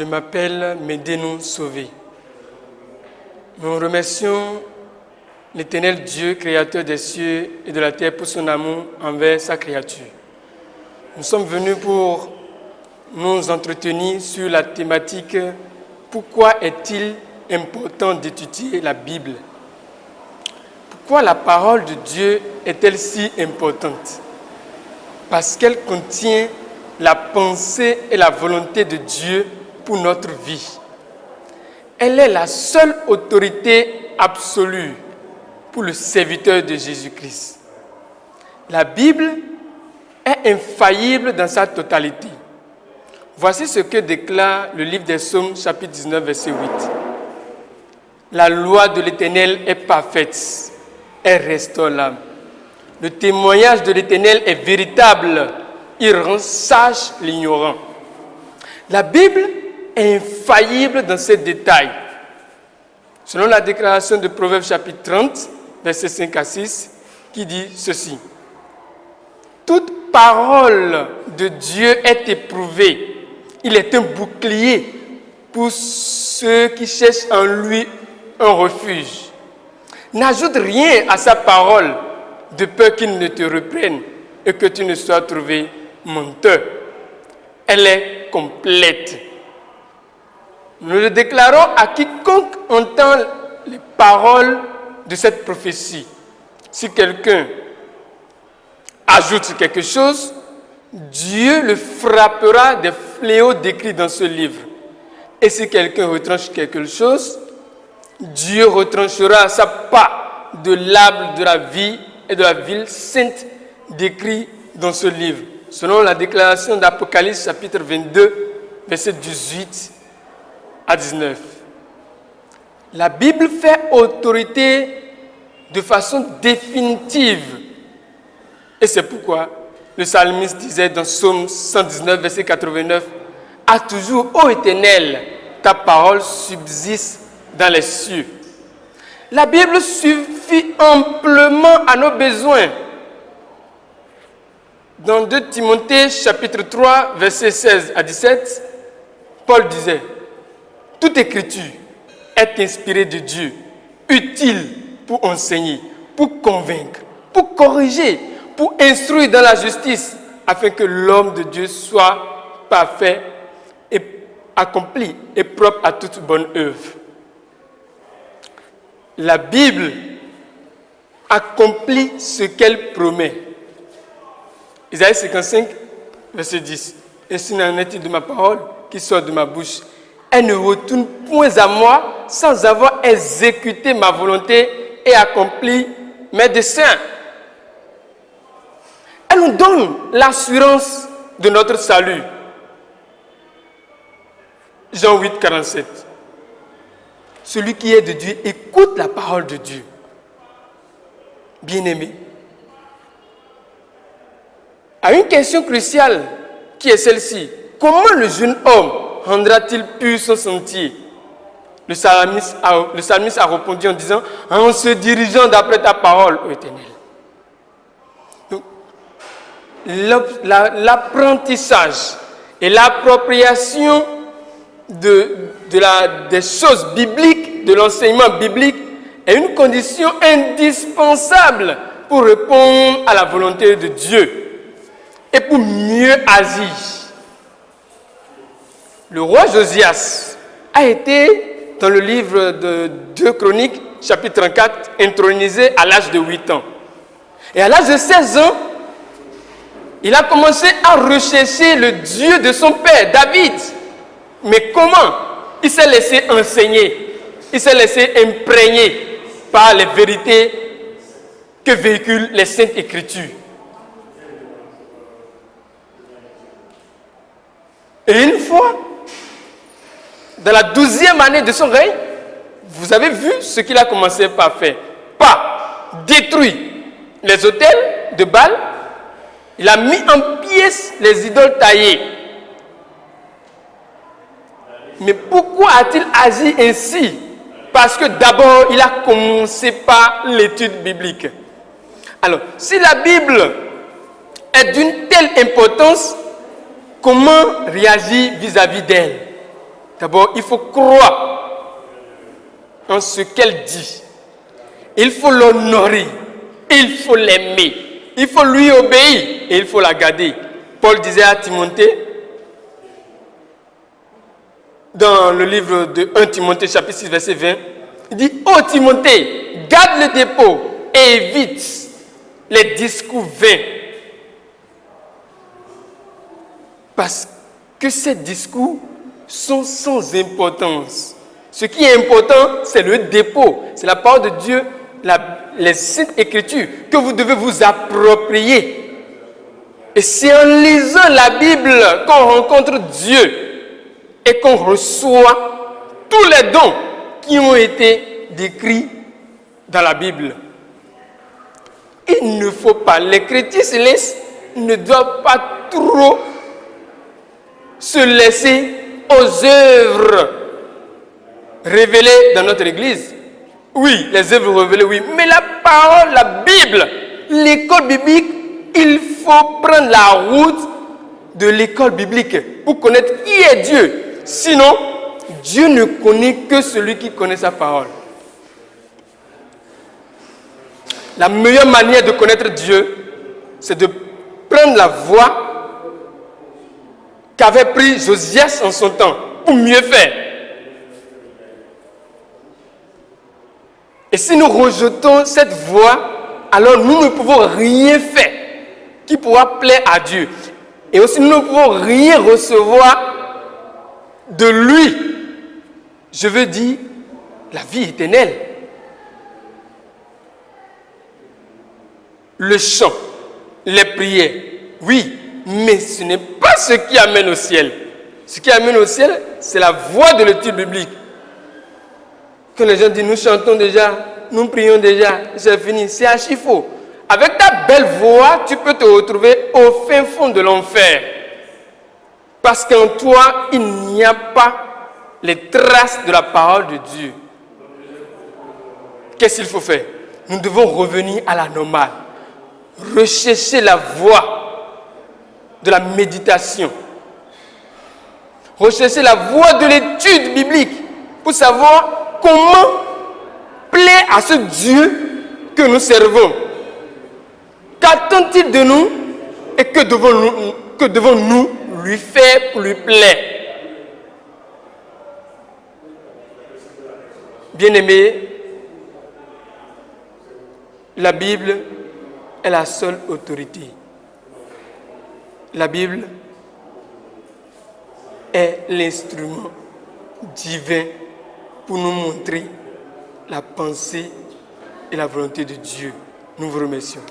m'appelle Médénou Sauvé. Nous remercions l'Éternel Dieu, créateur des cieux et de la terre, pour son amour envers sa créature. Nous sommes venus pour nous entretenir sur la thématique « Pourquoi est-il important d'étudier la Bible ?» Pourquoi la parole de Dieu est-elle si importante? Parce qu'elle contient la pensée et la volonté de Dieu pour notre vie. Elle est la seule autorité absolue pour le serviteur de Jésus-Christ. La Bible est infaillible dans sa totalité. Voici ce que déclare le livre des Psaumes, chapitre 19, verset 8. La loi de l'Éternel est parfaite, elle restaure l'âme. Le témoignage de l'Éternel est véritable, il rend sage l'ignorant. La Bible est infaillible dans ses détails. Selon la déclaration de Proverbes chapitre 30, versets 5 à 6, qui dit ceci. Toute parole de Dieu est éprouvée. Il est un bouclier pour ceux qui cherchent en lui un refuge. N'ajoute rien à sa parole de peur qu'il ne te reprenne et que tu ne sois trouvé menteur. Elle est complète. Nous le déclarons à quiconque entend les paroles de cette prophétie. Si quelqu'un ajoute quelque chose, Dieu le frappera des fléaux décrits dans ce livre. Et si quelqu'un retranche quelque chose, Dieu retranchera sa part de l'arbre de la vie et de la ville sainte décrits dans ce livre. Selon la déclaration d'Apocalypse chapitre 22, versets 18 à 19. La Bible fait autorité de façon définitive. Et c'est pourquoi le psalmiste disait dans Psaume 119, verset 89, « À toujours, ô Éternel, ta parole subsiste dans les cieux. » La Bible suffit amplement à nos besoins. Dans 2 Timothée, chapitre 3, verset 16 à 17, Paul disait, « Toute écriture est inspirée de Dieu, utile pour enseigner, pour convaincre, pour corriger, pour instruire dans la justice, afin que l'homme de Dieu soit parfait et accompli et propre à toute bonne œuvre. » La Bible accomplit ce qu'elle promet. Isaïe 55, verset 10. « Et si n'en est-il de ma parole qui sort de ma bouche, elle ne retourne point à moi sans avoir exécuté ma volonté et accompli mes desseins. » Elle nous donne l'assurance de notre salut. Jean 8, 47. Celui qui est de Dieu écoute la parole de Dieu. Bien-aimé, à une question cruciale qui est celle-ci, comment le jeune homme rendra-t-il pur son sentier? Le psalmiste a répondu en disant, en se dirigeant d'après ta parole, ô Éternel. Donc, l'apprentissage et l'appropriation des choses bibliques, de l'enseignement biblique, est une condition indispensable pour répondre à la volonté de Dieu et pour mieux agir. Le roi Josias a été, dans le livre de 2 Chroniques, chapitre 34, intronisé à l'âge de 8 ans. Et à l'âge de 16 ans, il a commencé à rechercher le Dieu de son père, David. Mais comment? Il s'est laissé enseigner, il s'est laissé imprégner par les vérités que véhiculent les Saintes Écritures. Et une fois, dans la 12e année de son règne, vous avez vu ce qu'il a commencé par faire. Pas détruire les autels de Baal, il a mis en pièces les idoles taillées. Mais pourquoi a-t-il agi ainsi? Parce que d'abord, il a commencé par l'étude biblique. Alors, si la Bible est d'une telle importance, comment réagir vis-à-vis d'elle? D'abord, il faut croire en ce qu'elle dit. Il faut l'honorer. Il faut l'aimer. Il faut lui obéir et il faut la garder. Paul disait à Timothée, dans le livre de 1 Timothée, chapitre 6, verset 20, il dit, « Ô Timothée, garde le dépôt et évite les discours vains. » Parce que ces discours sont sans importance. Ce qui est important, c'est le dépôt. C'est la parole de Dieu, les saintes écritures que vous devez vous approprier. Et c'est en lisant la Bible qu'on rencontre Dieu et qu'on reçoit tous les dons qui ont été décrits dans la Bible. Il ne faut pas, les chrétiens célestes ne doivent pas trop se laisser aux œuvres révélées dans notre Église. Oui, les œuvres révélées, oui. Mais la parole, la Bible, l'école biblique, il faut prendre la route de l'école biblique pour connaître qui est Dieu. Sinon, Dieu ne connaît que celui qui connaît sa parole. La meilleure manière de connaître Dieu, c'est de prendre la voie qu'avait pris Josias en son temps pour mieux faire. Et si nous rejetons cette voie, alors nous ne pouvons rien faire qui pourra plaire à Dieu. Et aussi nous ne pouvons rien recevoir de lui. Je veux dire, la vie éternelle. Le chant, les prières, oui, mais ce n'est pas ce qui amène au ciel. Ce qui amène au ciel, c'est la voix de l'étude biblique. Quand les gens disent, nous chantons déjà, nous prions déjà, c'est fini, c'est archi faux. Avec ta belle voix, tu peux te retrouver au fin fond de l'enfer. Parce qu'en toi, il n'y a pas les traces de la parole de Dieu. Qu'est-ce qu'il faut faire? Nous devons revenir à la normale. Rechercher la voie de la méditation. Rechercher la voie de l'étude biblique pour savoir comment plaire à ce Dieu que nous servons. Qu'attend-il de nous et que devons-nous lui faire pour lui plaire? Bien-aimés, la Bible est la seule autorité. La Bible est l'instrument divin pour nous montrer la pensée et la volonté de Dieu. Nous vous remercions.